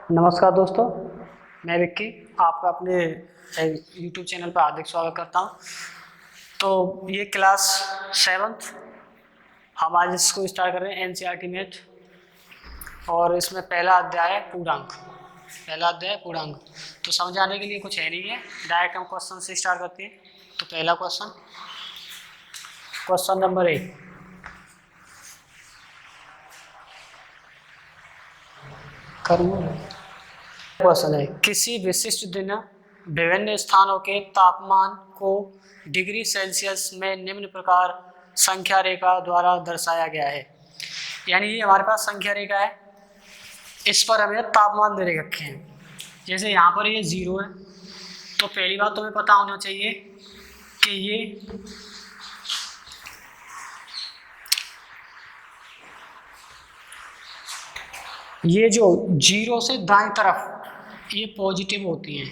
नमस्कार दोस्तों, मैं विक्की आपका अपने यूट्यूब चैनल पर हार्दिक स्वागत करता हूं। तो ये क्लास 7th हम आज इसको स्टार्ट कर रहे हैं एनसीईआरटी मैथ, और इसमें पहला अध्याय है पूर्णांक। तो समझाने के लिए कुछ है नहीं है, डायरेक्ट हम क्वेश्चन से स्टार्ट करते हैं। तो पहला क्वेश्चन नंबर 1। क्वेश्चन है, किसी विशिष्ट दिन विभिन्न स्थानों के तापमान को डिग्री सेल्सियस में निम्न प्रकार संख्या रेखा द्वारा दर्शाया गया है। यानी ये हमारे पास संख्या रेखा है, इस पर हमें तापमान दे रखे हैं। जैसे यहाँ पर ये 0 है, तो पहली बात तुम्हें पता होना चाहिए कि ये जो 0 से दाएं तरफ ये पॉजिटिव होती हैं,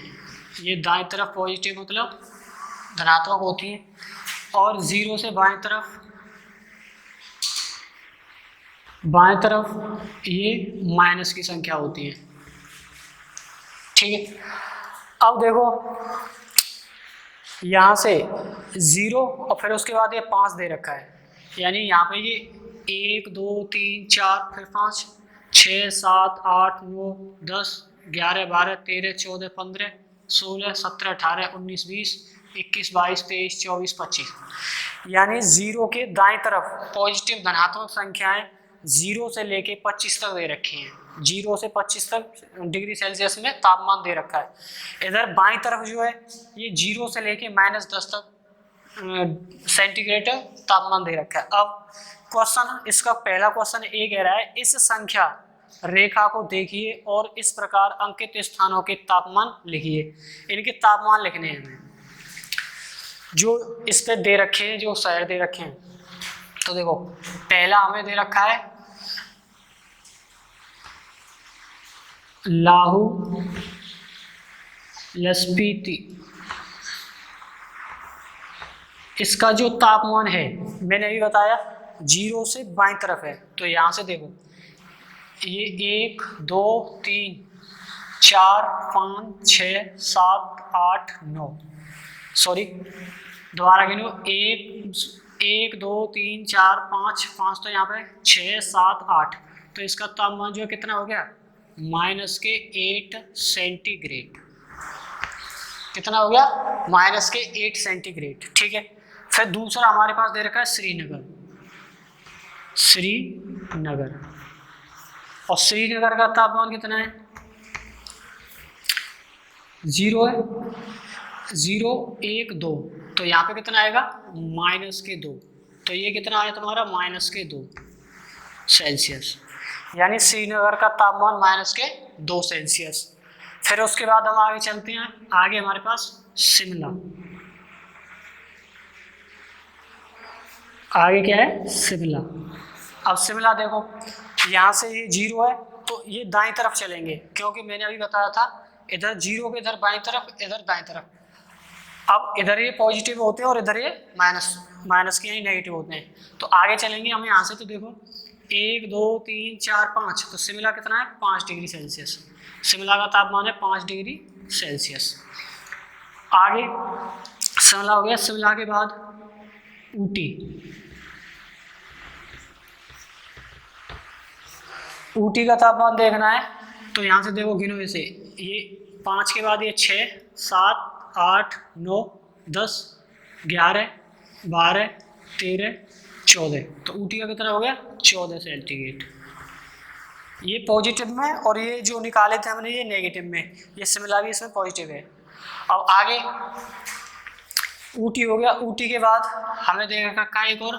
ये दाएं तरफ पॉजिटिव मतलब धनात्मक होती हैं, और 0 से बाएं तरफ ये माइनस की संख्या होती है। ठीक है, अब देखो यहाँ से 0 और फिर उसके बाद ये 5 दे रखा है, यानी यहाँ पे ये 1 2 3 4 फिर 5 6 7 8 9 10 11 12 13 14 15 16 17 18 19 20 21 22 23 24 25। यानी 0 के दाएं तरफ पॉजिटिव धनात्मक संख्याएं 0 से लेके 25 तक दे रखी हैं। 0 से 25 तक डिग्री सेल्सियस में तापमान दे रखा है। इधर बाईं तरफ जो है ये 0 से लेके -10 तक सेंटीग्रेड तापमान दे रखा है। अब क्वेश्चन, इसका पहला क्वेश्चन ये कह रहा है, इस संख्या रेखा को देखिए और इस प्रकार अंकित स्थानों के तापमान लिखिए। इनके तापमान लिखने हैं हमें, जो इस पे दे रखे हैं, जो शहर दे रखे हैं। तो देखो पहला हमें दे रखा है लाहू लस्पीति। इसका जो तापमान है मैंने अभी बताया 0 से बाईं तरफ है, तो यहां से देखो ये 1 2 3 4 5 6 7 8 9, सॉरी दोबारा गिनो, 1 2 3 4 5 तो यहाँ पे 6 7 8, तो इसका तापमान जो है कितना हो गया -8 सेंटीग्रेड। कितना हो गया -8 सेंटीग्रेड। ठीक है, फिर दूसरा हमारे पास दे रखा है श्रीनगर, और श्रीनगर का तापमान कितना है 0 है, 0 1 2, तो यहाँ पे कितना आएगा -2, तो ये कितना आया तुम्हारा -2 सेल्सियस। यानी श्रीनगर का तापमान -2 सेल्सियस। फिर उसके बाद हम आगे चलते हैं, आगे हमारे पास शिमला। आगे क्या है शिमला। अब शिमला देखो यहाँ से ये 0 है, तो ये दाएं तरफ चलेंगे, क्योंकि मैंने अभी बताया था इधर 0 के इधर बाएं तरफ, इधर दाएं तरफ। अब इधर ये पॉजिटिव होते हैं और इधर ये माइनस के यानी नेगेटिव होते हैं। तो आगे चलेंगे हम यहाँ से, तो देखो 1 2 3 4 5, तो शिमला कितना है 5 डिग्री सेल्सियस। शिमला का तापमान है 5 डिग्री सेल्सियस। आगे शिमला हो गया, शिमला के बाद ऊटी का तापमान देखना है, तो यहाँ से देखो गिनो, इसे ये 5 के बाद ये 6 7 8 9 10 11 12 13 14, तो ऊटी का कितना हो गया 14 सेंटीग्रेड। ये पॉजिटिव में, और ये जो निकाले थे हमने ये नेगेटिव में, ये शिमला भी इसमें पॉजिटिव है। अब आगे ऊटी हो गया, ऊटी के बाद हमें देखा का एक और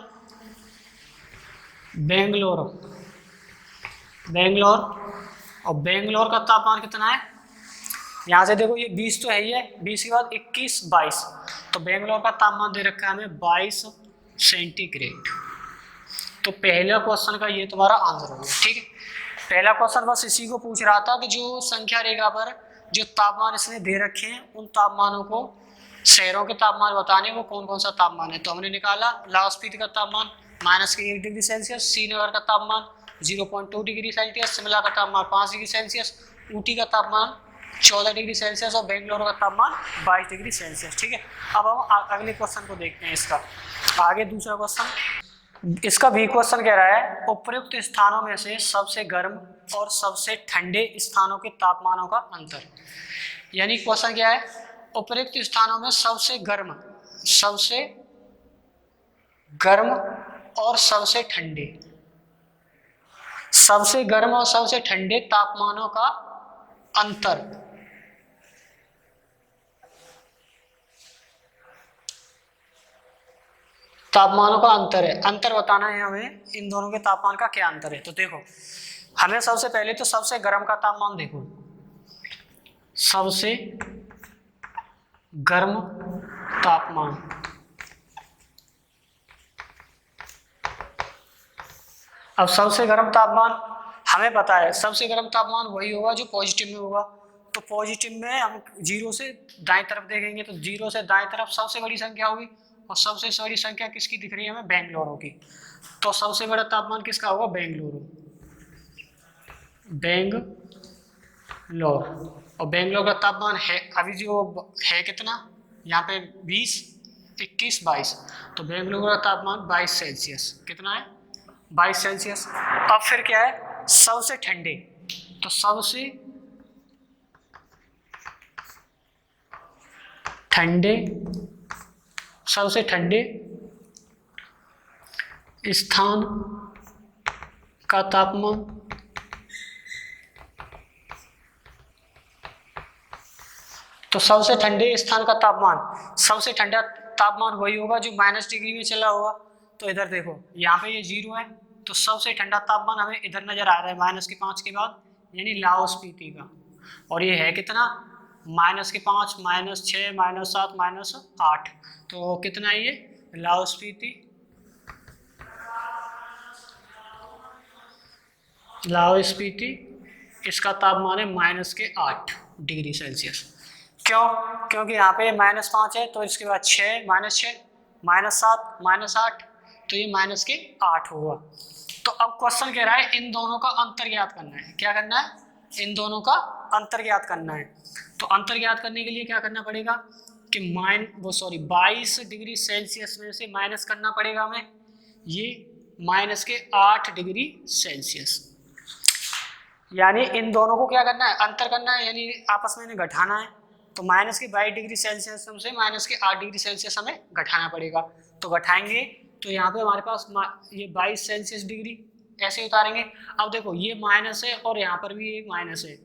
बेंगलोर, और बेंगलोर का तापमान कितना है, यहाँ से देखो ये 20 तो है ही है, 20 के बाद 21 22, तो बेंगलोर का तापमान दे रखा है हमें 22 सेंटीग्रेड। तो पहला क्वेश्चन का ये तुम्हारा आंसर हो गया। ठीक है, पहला क्वेश्चन बस इसी को पूछ रहा था कि जो संख्या रेखा पर जो तापमान इसने दे रखे हैं, उन तापमानों को, शहरों के तापमान बताने, वो कौन कौन सा तापमान है। तो हमने निकाला लाहौल स्पीति का तापमान -1 डिग्री सेल्सियस, श्रीनगर का तापमान 0.2 डिग्री सेल्सियस, शिमला का तापमान 5 डिग्री सेल्सियस, ऊटी का तापमान 14 डिग्री सेल्सियस और बेंगलोर का तापमान 22 डिग्री सेल्सियस। ठीक है, अब हम अगले क्वेश्चन को देखते हैं इसका। आगे दूसरा क्वेश्चन, इसका भी क्वेश्चन कह रहा है उपयुक्त स्थानों में से सबसे गर्म और सबसे ठंडे स्थानों के तापमानों का अंतर। यानी क्वेश्चन क्या है, उपयुक्त स्थानों में सबसे गर्म और सबसे ठंडे, सबसे गर्म और सबसे ठंडे तापमानों का अंतर। तापमानों का अंतर है, अंतर बताना है हमें, इन दोनों के तापमान का क्या अंतर है। तो देखो हमें सबसे पहले तो सबसे गर्म का तापमान देखो, सबसे गर्म तापमान, अब सबसे गर्म तापमान हमें पता है, सबसे गर्म तापमान वही होगा जो पॉजिटिव में होगा। तो पॉजिटिव में हम 0 से दाएं तरफ देखेंगे तो 0 से दाएं तरफ सबसे बड़ी संख्या होगी, और सबसे बड़ी संख्या किसकी दिख रही है हमें, बेंगलोर की। तो सबसे बड़ा तापमान किसका होगा, बेंगलोर। और बेंगलोर का तापमान है अभी जो है कितना, यहाँ पे 20, 21, 22, तो बेंगलोर का तापमान 22 सेल्सियस, कितना है 22 सेल्सियस। अब फिर क्या है, सबसे ठंडे, तो सबसे ठंडे स्थान का तापमान, तो सबसे ठंडे स्थान का तापमान, सबसे ठंडा तापमान वही होगा जो -डिग्री में चला होगा। तो इधर देखो यहाँ पे ये 0 है, तो सबसे ठंडा तापमान हमें इधर नजर आ रहा है -5 के बाद, यानी लाहौल स्पीति का। और ये है कितना, -5, -6, -7, -8, तो कितना है ये लाहौल स्पीति, इसका तापमान है -8 डिग्री सेल्सियस। क्यों, क्योंकि यहाँ पे -5 है, तो इसके बाद 6, -6, -7, -8, तो ये -8 होगा। तो अब क्वेश्चन कह रहा है इन दोनों का अंतर ज्ञात करना है। क्या करना है, इन दोनों का अंतर ज्ञात करना है। तो अंतर ज्ञात करने के लिए क्या करना पड़ेगा कि 22 डिग्री सेल्सियस में से माइनस करना पड़ेगा हमें ये -8 डिग्री सेल्सियस। यानी इन दोनों को क्या करना है, अंतर करना है, यानी आपस में इन्हें घटाना है। तो -22 डिग्री सेल्सियस से -8 डिग्री सेल्सियस हमें घटाना पड़ेगा। तो घटाएंगे तो यहाँ पे हमारे पास ये 22 सेल्सियस डिग्री ऐसे उतारेंगे। अब देखो ये माइनस है और यहाँ पर भी एक माइनस है,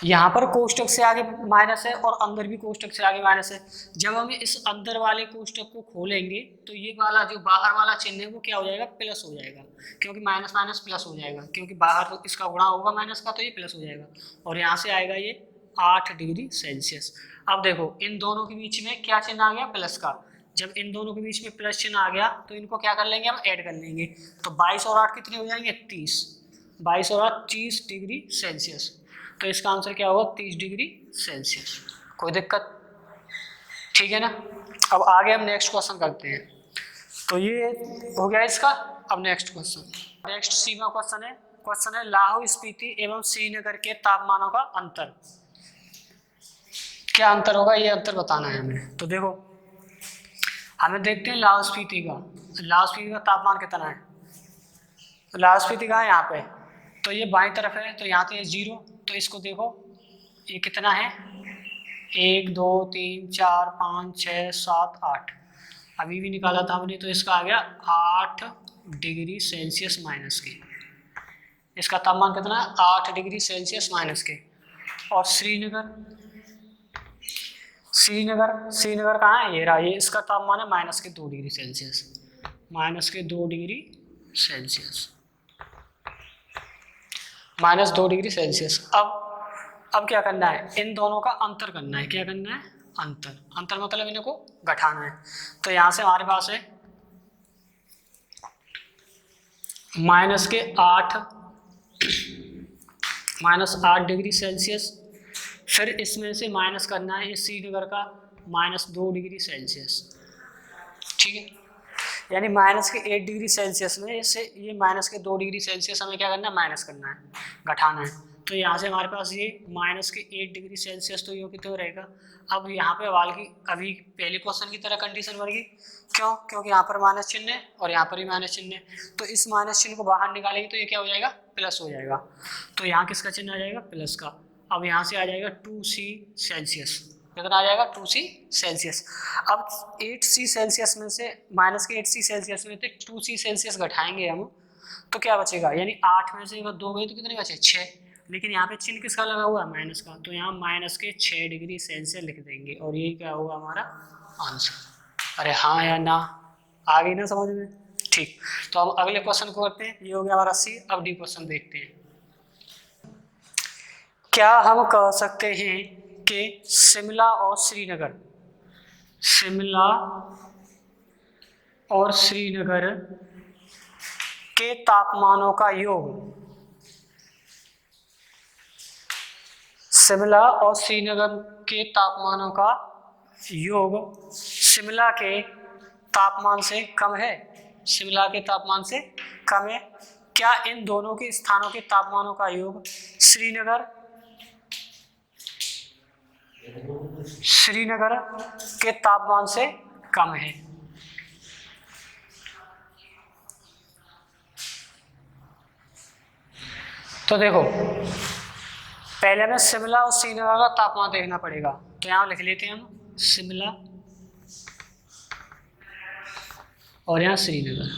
यहाँ पर कोष्टक से आगे माइनस है और अंदर भी कोष्टक से आगे माइनस है। जब हम इस अंदर वाले कोष्टक को खोलेंगे तो ये वाला जो बाहर वाला चिन्ह है वो क्या हो जाएगा, प्लस हो जाएगा, क्योंकि माइनस माइनस प्लस हो जाएगा, क्योंकि बाहर तो इसका गुणा होगा माइनस का, तो ये प्लस हो जाएगा। और यहाँ से आएगा ये 8 डिग्री सेल्सियस। अब देखो इन दोनों के बीच में क्या चिन्ह आ गया, प्लस का। जब इन दोनों के बीच में प्लस चिन्ह आ गया तो इनको क्या कर लेंगे, हम ऐड कर लेंगे। तो 22 और 8 कितने हो जाएंगे, 30। 22 और 8 30 डिग्री सेल्सियस। तो इसका आंसर क्या होगा, 30 डिग्री सेल्सियस। कोई दिक्कत, ठीक है ना। अब आगे हम नेक्स्ट क्वेश्चन करते हैं। तो ये हो गया इसका। अब नेक्स्ट क्वेश्चन, नेक्स्ट सीमा क्वेश्चन है लाहौल स्पीति एवं श्रीनगर के तापमानों का अंतर। क्या अंतर होगा, ये अंतर बताना है हमें। तो देखो हमें देखते हैं लाहौल स्पीति का तापमान कितना है। तो लाहौल स्पीति का है यहाँ पे, तो ये बाईं तरफ है, तो यहाँ तो ये 0, तो इसको देखो ये कितना है, 1 2 3 4 5 6 7 8, अभी भी निकाला था हमने, तो इसका आ गया 8 डिग्री सेल्सियस माइनस के। इसका तापमान कितना है, 8 डिग्री सेल्सियस माइनस के। और श्रीनगर कहाँ है, ये रहा, ये इसका तापमान है -2 degree Celsius, -2 degree Celsius, -2 degree Celsius. अब क्या करना है, इन दोनों का अंतर करना है। क्या करना है, अंतर मतलब इनको घटाना है। तो यहाँ से हमारे पास है -8 डिग्री सेल्सियस, फिर इसमें से माइनस करना है ये श्रीनगर का -2 डिग्री सेल्सियस, ठीक है। यानी माइनस के 8 डिग्री सेल्सियस में से ये माइनस के 2 डिग्री सेल्सियस हमें क्या करना है, माइनस करना है, घटाना है। तो यहाँ से हमारे पास ये माइनस के 8 डिग्री सेल्सियस तो ये कितना रहेगा। अब यहाँ पे वाल की अभी पहले क्वेश्चन की तरह कंडीशन बन गई, क्यों, क्योंकि यहाँ पर माइनस चिन्ह है और यहाँ पर भी माइनस चिन्ह है, तो इस माइनस चिन्ह को बाहर निकालेंगे तो ये क्या हो जाएगा, प्लस हो जाएगा। तो यहाँ किसका चिन्ह आ जाएगा, प्लस का। अब यहाँ से आ जाएगा 2C सेल्सियस, कितना आ जाएगा 2C सेल्सियस। अब 8C सेल्सियस में से माइनस के 8C सेल्सियस में से 2C सेल्सियस घटाएंगे हम, तो क्या बचेगा, यानी 8 में से अगर 2 गई तो कितने बचे, 6। लेकिन यहाँ पे चिन्ह किसका लगा हुआ है, माइनस का, तो यहाँ माइनस के 6 डिग्री सेल्सियस लिख देंगे और ये क्या होगा हमारा आंसर। अरे हाँ या ना, आ गई ना समझ में। ठीक, तो हम अगले क्वेश्चन को करते हैं। ये हो गया हमारा सी। अब डी क्वेश्चन देखते हैं। क्या हम कह सकते हैं कि शिमला और श्रीनगर, शिमला और श्रीनगर के तापमानों का योग, शिमला और श्रीनगर के तापमानों का योग शिमला के तापमान से कम है, शिमला के तापमान से कम है। क्या इन दोनों के स्थानों के तापमानों का योग श्रीनगर के तापमान से कम है। तो देखो, पहले हमें शिमला और श्रीनगर का तापमान देखना पड़ेगा, तो यहाँ लिख लेते हैं हम शिमला और यहाँ श्रीनगर।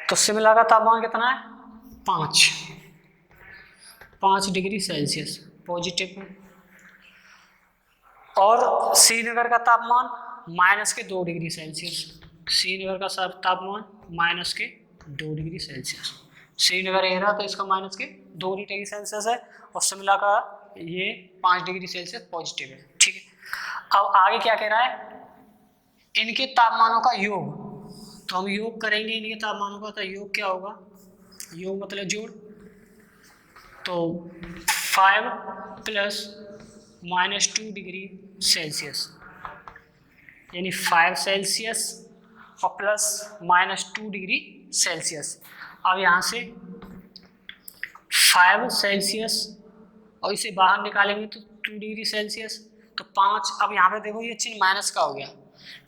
तो शिमला का तापमान कितना है, 5 डिग्री सेल्सियस पॉजिटिव में, और श्रीनगर का तापमान माइनस के 2 डिग्री सेल्सियस, श्रीनगर का तापमान माइनस के 2 डिग्री सेल्सियस। श्रीनगर एरिया तो इसका माइनस के 2 डिग्री सेल्सियस है और शिमला का ये 5 डिग्री सेल्सियस पॉजिटिव है। ठीक है, अब आगे क्या कह रहा है, इनके तापमानों का योग। तो हम योग करेंगे इनके तापमानों का, तो योग क्या होगा, योग मतलब जोड़। तो 5 प्लस माइनस 2 डिग्री सेल्सियस, यानी 5 सेल्सियस और प्लस माइनस 2 डिग्री सेल्सियस। अब यहाँ से 5 सेल्सियस और इसे बाहर निकालेंगे तो 2 डिग्री सेल्सियस, तो 5। अब यहाँ पे देखो ये चिन्ह माइनस का हो गया,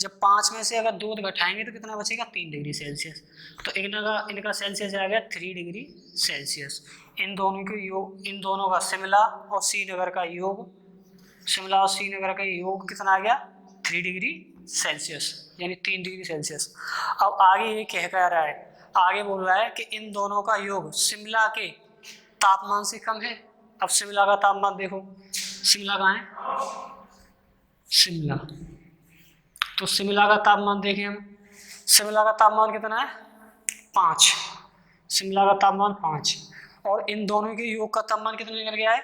जब 5 में से अगर 2 घटाएंगे तो कितना बचेगा, 3 डिग्री सेल्सियस। तो इनका सेल्सियस आ गया 3 डिग्री सेल्सियस। इन दोनों के योग, इन दोनों का शिमला और श्रीनगर का योग, शिमला और श्रीनगर का योग कितना आ गया, 3 डिग्री सेल्सियस, यानी 3 डिग्री सेल्सियस। अब आगे ये कह रहा है, आगे बोल रहा है कि इन दोनों का योग शिमला के तापमान से कम है। अब शिमला का तापमान देखो, शिमला कहाँ है, शिमला। तो शिमला का तापमान देखें हम, शिमला का तापमान कितना है, 5, शिमला का तापमान 5, और इन दोनों के योग का तापमान कितना निकल गया है,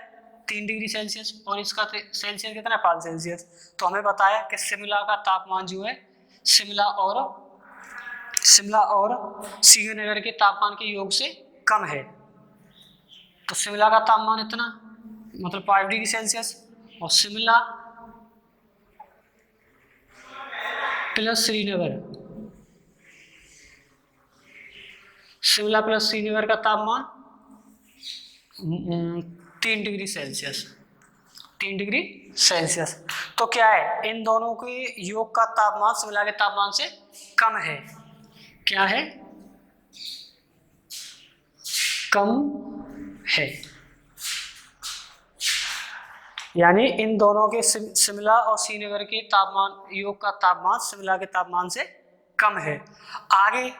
3 डिग्री सेल्सियस, और इसका सेल्सियस कितना है, 5 सेल्सियस। तो हमें बताया कि शिमला का तापमान जो है शिमला और श्रीनगर के तापमान के योग से कम है। तो शिमला का तापमान इतना, मतलब 5 डिग्री सेल्सियस, और शिमला प्लस श्रीनगर, शिमला प्लस श्रीनगर का तापमान 3 डिग्री सेल्सियस, 3 डिग्री सेल्सियस। तो क्या है, इन दोनों के योग का तापमान शिमला के तापमान से कम है। क्या है, कम है, यानी इन दोनों के शिमला और श्रीनगर के तापमान, योग का तापमान शिमला के तापमान से कम है। आगे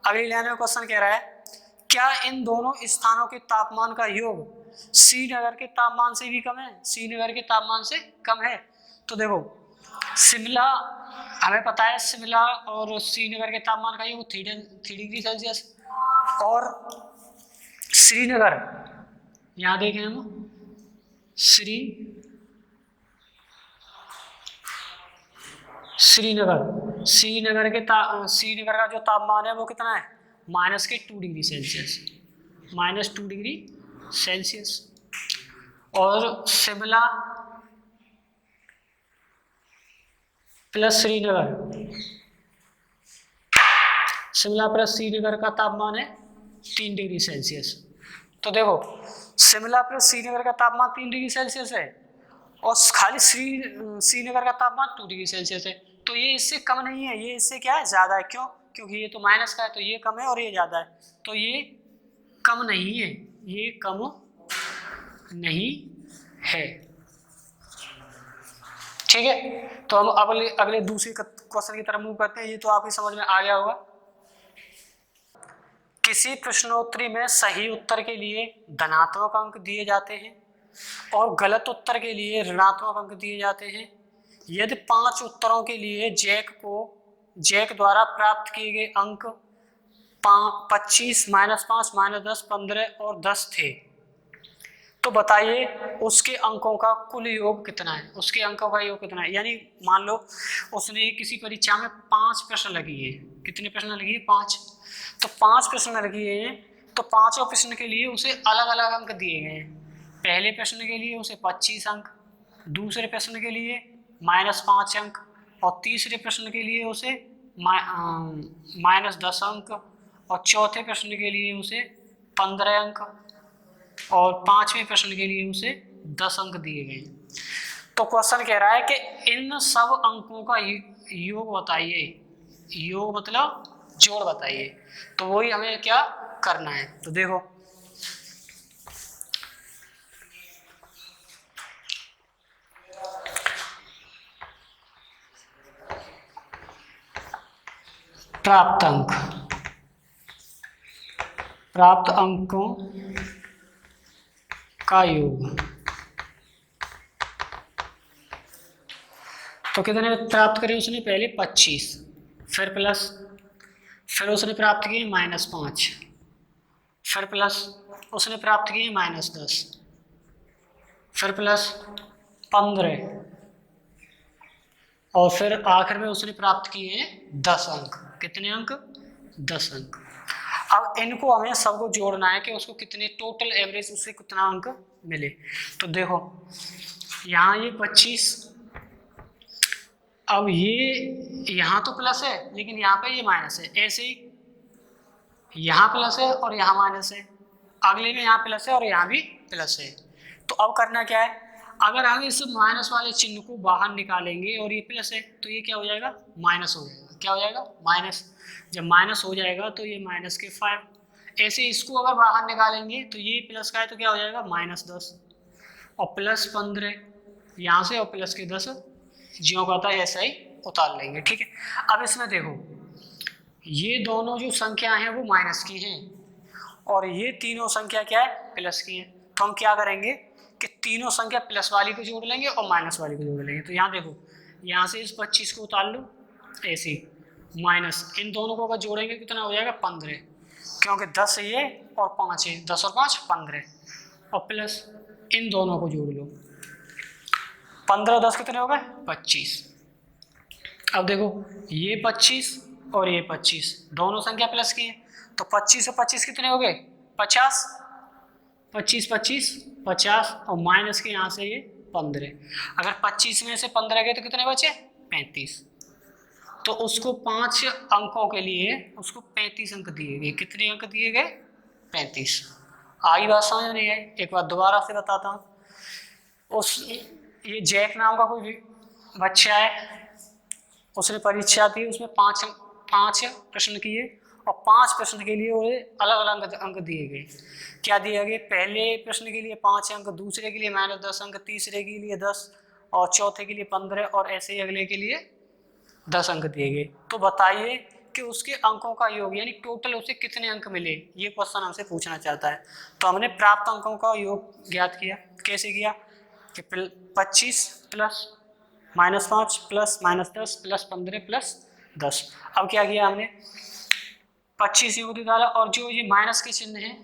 अगली लाइन में क्वेश्चन कह रहा है, क्या इन दोनों स्थानों के तापमान का योग श्रीनगर के तापमान से भी कम है, श्रीनगर के तापमान से कम है। तो देखो, शिमला हमें पता है, शिमला और श्रीनगर के तापमान का योग 3 डिग्री सेल्सियस, और श्रीनगर, यहाँ देखें हम श्रीनगर का जो तापमान है वो कितना है, माइनस के 2 degree Celsius, minus 2 degree Celsius. और शिमला प्लस श्रीनगर, शिमला प्लस श्रीनगर का तापमान है 3 डिग्री सेल्सियस। तो देखो शिमला प्लस श्रीनगर का तापमान 3 डिग्री सेल्सियस है और खाली श्रीनगर का तापमान 2 डिग्री सेल्सियस है। तो ये इससे कम नहीं है, ये इससे क्या है, ज़्यादा है। क्यों? क्योंकि ये तो माइनस का है, तो ये कम है और ये ज़्यादा है, तो ये कम नहीं है, ये कम नहीं है। ठीक है, तो हम अगले दूसरे क्वेश्चन की तरफ मूव करते हैं। ये तो आपकी समझ में आ गया होगा। किसी प्रश्नोत्तरी में सही उत्तर के लिए धनात्मक अंक दिए जाते हैं और गलत उत्तर के लिए ऋणात्मक अंक दिए जाते हैं। यदि 5 उत्तरों के लिए जैक द्वारा प्राप्त किए गए अंक 25, -5, -10, 15 और 10 थे, तो बताइए उसके अंकों का कुल योग कितना है, उसके अंकों का योग कितना है। यानी मान लो उसने किसी परीक्षा में 5 प्रश्न लगी है, कितने प्रश्न लगी है, 5। तो 5 प्रश्न लगी है, तो पांचों प्रश्न के लिए उसे अलग अलग अंक दिए गए हैं। पहले प्रश्न के लिए उसे 25 अंक, दूसरे प्रश्न के लिए -5 अंक और तीसरे प्रश्न के लिए उसे -10 अंक और चौथे प्रश्न के लिए उसे 15 अंक और 5वें प्रश्न के लिए उसे 10 अंक दिए गए। तो क्वेश्चन कह रहा है कि इन सब अंकों का योग बताइए, योग मतलब जोड़ बताइए। तो वही हमें क्या करना है। तो देखो प्राप्त अंकों का योग। तो कितने प्राप्त करे उसने, पहले 25, फिर उसने प्राप्त किए -5, फिर प्लस उसने प्राप्त किए -10, फिर प्लस 15 और फिर आखिर में उसने प्राप्त किए 10 अंक। कितने अंक? 10 अंक। अब इनको हमें सबको जोड़ना है कि उसको कितने टोटल एवरेज उससे कितना अंक मिले। तो देखो यहाँ ये 25, अब ये यहाँ तो प्लस है लेकिन यहाँ पे ये माइनस है, ऐसे ही यहाँ प्लस है और यहाँ माइनस है, अगले में यहाँ प्लस है और यहाँ भी प्लस है। तो अब करना क्या है, अगर हम इस माइनस वाले चिन्ह को बाहर निकालेंगे और ये प्लस है तो ये क्या हो जाएगा, माइनस हो जाएगा। क्या हो जाएगा, माइनस। जब माइनस हो जाएगा तो ये माइनस के 5। ऐसे इसको अगर बाहर निकालेंगे तो ये प्लस का है तो क्या हो जाएगा, -10 और प्लस 15 यहाँ से और प्लस के 10 ज्यों का था ऐसा ही उतार लेंगे। ठीक है, अब इसमें देखो ये दोनों जो संख्या हैं वो माइनस की हैं और ये तीनों संख्या क्या है, प्लस की हैं। तो हम क्या करेंगे कि तीनों संख्या प्लस वाली को जोड़ लेंगे और माइनस वाली को जोड़ लेंगे। तो यहाँ देखो यहाँ से इस 25 को उतार लो, ऐसे माइनस इन दोनों को अगर जोड़ेंगे कितना हो जाएगा, 15, क्योंकि 10 ये और 5 है, 10 और 5 15 और प्लस इन दोनों को जोड़ लो, 15 10 कितने हो गए, 25। अब देखो ये 25 और ये 25 दोनों संख्या प्लस की है, तो 25 और 25 कितने हो गए, 50, 25 25 50 और माइनस के यहाँ से ये 15। अगर 25 में से 15 गए तो कितने बचे, 35। तो उसको 5 अंकों के लिए उसको 35 अंक दिए गए। कितने अंक दिए गए, 35। आई बात समझ नहीं आई, एक बार दोबारा से बताता हूँ। ये जैक नाम का कोई बच्चा है, उसने परीक्षा दी, उसमें 5 प्रश्न किए और 5 प्रश्न के लिए वो अलग अलग अंक दिए गए। क्या दिए गए, पहले प्रश्न के लिए 5 अंक, दूसरे के लिए -10 अंक, तीसरे के लिए 10 और चौथे के लिए 15 और ऐसे ही अगले के लिए 10 अंक दिए गए। तो बताइए कि उसके अंकों का योग यानी टोटल उसे कितने अंक मिले, ये क्वेश्चन हमसे पूछना चाहता है। तो हमने प्राप्त अंकों का योग ज्ञात किया। कैसे किया कि 25 प्लस -5 प्लस -10 प्लस 15 प्लस 10। अब क्या किया हमने, 25 योग निकाला और जो ये माइनस के चिन्ह हैं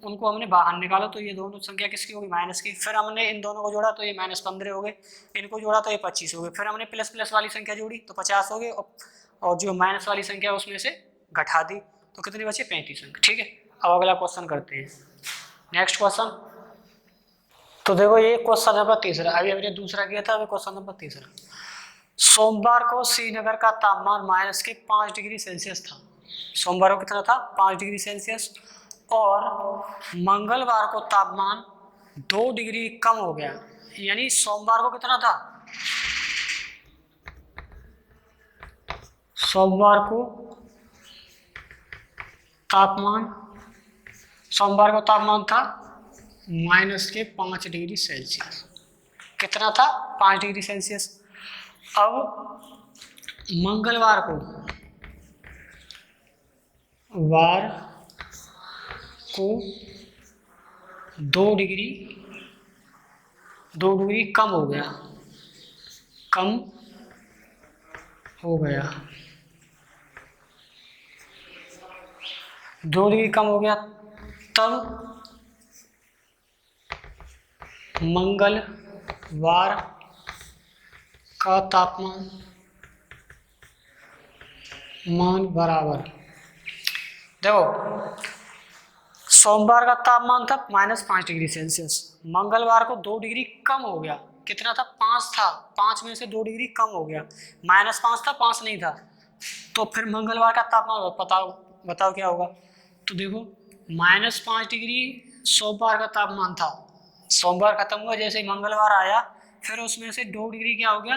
उनको हमने बाहर निकाला, तो ये दोनों संख्या किसकी होगी, माइनस की। फिर हमने इन दोनों को जोड़ा तो ये -15 हो गए, इनको जोड़ा तो ये 25 हो गए। फिर हमने प्लस प्लस वाली संख्या जोड़ी तो 50 हो गए और जो माइनस वाली संख्या उसमें से घटा दी तो कितने बचे, 35 अंक। ठीक है, अब अगला क्वेश्चन करते हैं, नेक्स्ट क्वेश्चन। तो देखो ये क्वेश्चन नंबर तीसरा, अभी हमने दूसरा किया था, अभी क्वेश्चन नंबर तीसरा। सोमवार को श्रीनगर का तापमान -5 डिग्री सेल्सियस था। सोमवार को कितना था? 5 डिग्री सेल्सियस। और मंगलवार को तापमान 2 डिग्री कम हो गया। यानी सोमवार को कितना था? सोमवार को तापमान था -5 डिग्री सेल्सियस। कितना था? 5 डिग्री सेल्सियस। अब मंगलवार को 2 डिग्री कम हो गया। 2 डिग्री कम हो गया। तब मंगलवार का तापमान बराबर, देखो सोमवार का तापमान था -5 डिग्री सेल्सियस, मंगलवार को 2 डिग्री कम हो गया। कितना था? 5 था। 5 में से 2 डिग्री कम हो गया। -5 था, 5 नहीं था। तो फिर मंगलवार का तापमान बताओ क्या होगा? तो देखो -5 डिग्री सोमवार का तापमान था। सोमवार खत्म हुआ, जैसे ही मंगलवार आया फिर उसमें से 2 डिग्री क्या हो गया?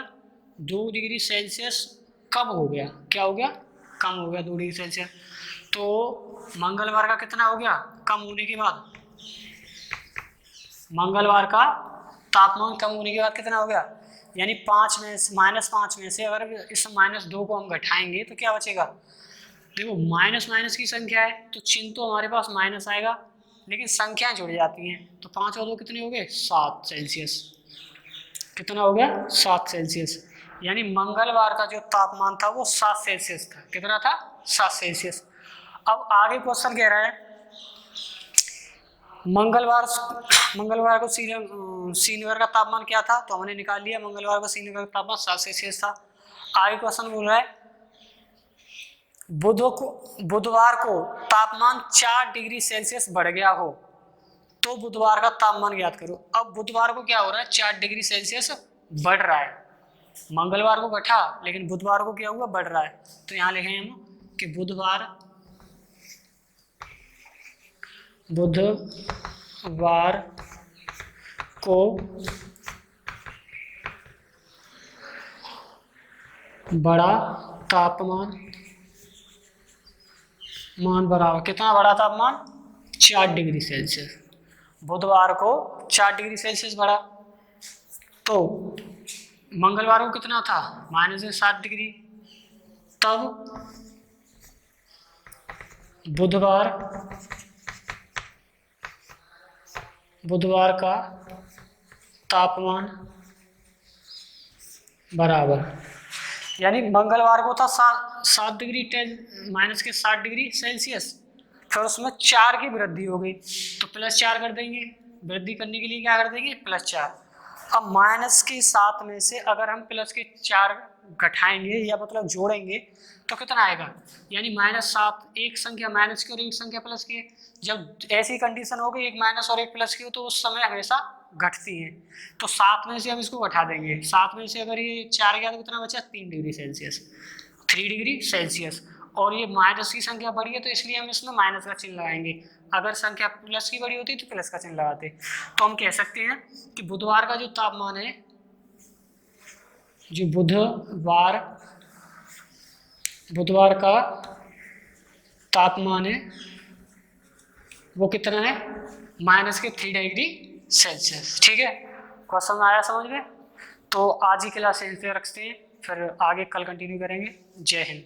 2 डिग्री सेल्सियस कम हो गया। क्या हो गया? कम हो गया 2 डिग्री सेल्सियस। तो मंगलवार का कितना हो गया कम होने के बाद? मंगलवार का तापमान कम होने के बाद कितना हो गया? यानी -5 में से अगर इस -2 को हम घटाएंगे तो क्या बचेगा? देखो माइनस की संख्या है तो चिन्ह तो हमारे पास माइनस आएगा, लेकिन संख्याएं जुड़ जाती हैं। तो 5 और 2 कितने हो गए? 7 सेल्सियस। कितना हो गया? 7 सेल्सियस। यानी मंगलवार का जो तापमान था वो 7 सेल्सियस था। कितना था? 7 सेल्सियस। अब आगे क्वेश्चन कह रहा है मंगलवार को श्रीनगर का तापमान क्या था? तो हमने निकाल लिया, मंगलवार को श्रीनगर का तापमान 7 सेल्सियस था। आगे क्वेश्चन बोल रहा है बुधवार को तापमान 4 डिग्री सेल्सियस बढ़ गया हो तो बुधवार का तापमान ज्ञात करो। अब बुधवार को क्या हो रहा है? 4 डिग्री सेल्सियस बढ़ रहा है। मंगलवार को घटा, लेकिन बुधवार को क्या हुआ? बढ़ रहा है। तो यहाँ लिखे हम कि बुधवार को बड़ा तापमान बराबर, कितना बड़ा तापमान? 4 डिग्री सेल्सियस। बुधवार को 4 डिग्री सेल्सियस बढ़ा। तो मंगलवार को कितना था? -7 डिग्री। तब बुधवार का तापमान बराबर, यानी मंगलवार को था 7 डिग्री -7 डिग्री सेल्सियस, फिर उसमें 4 की वृद्धि हो गई तो +4 कर देंगे। वृद्धि करने के लिए क्या कर देंगे? +4। अब -7 में से अगर हम +4 घटाएंगे या मतलब जोड़ेंगे तो कितना आएगा? यानी -7, एक संख्या माइनस की और एक संख्या प्लस की। जब ऐसी कंडीशन हो गई एक माइनस और एक प्लस की हो तो उस समय हमेशा घटती है। तो 7 में से हम इसको घटा देंगे। 7 में से अगर ये 4 गया तो कितना बचा? 3 डिग्री सेल्सियस, 3 डिग्री सेल्सियस। और ये माइनस की संख्या बढ़ी है तो इसलिए हम इसमें माइनस का चिन्ह लगाएंगे। अगर संख्या प्लस की बड़ी होती तो प्लस का चिन्ह लगाते। तो हम कह सकते हैं कि बुधवार का जो तापमान है, जो बुधवार का तापमान है वो कितना है? -3 डिग्री सेल्सियस। ठीक है, क्वेश्चन आया समझ में? तो आज ही क्लास यहीं पे रखते हैं, फिर आगे कल कंटिन्यू करेंगे। जय हिंद।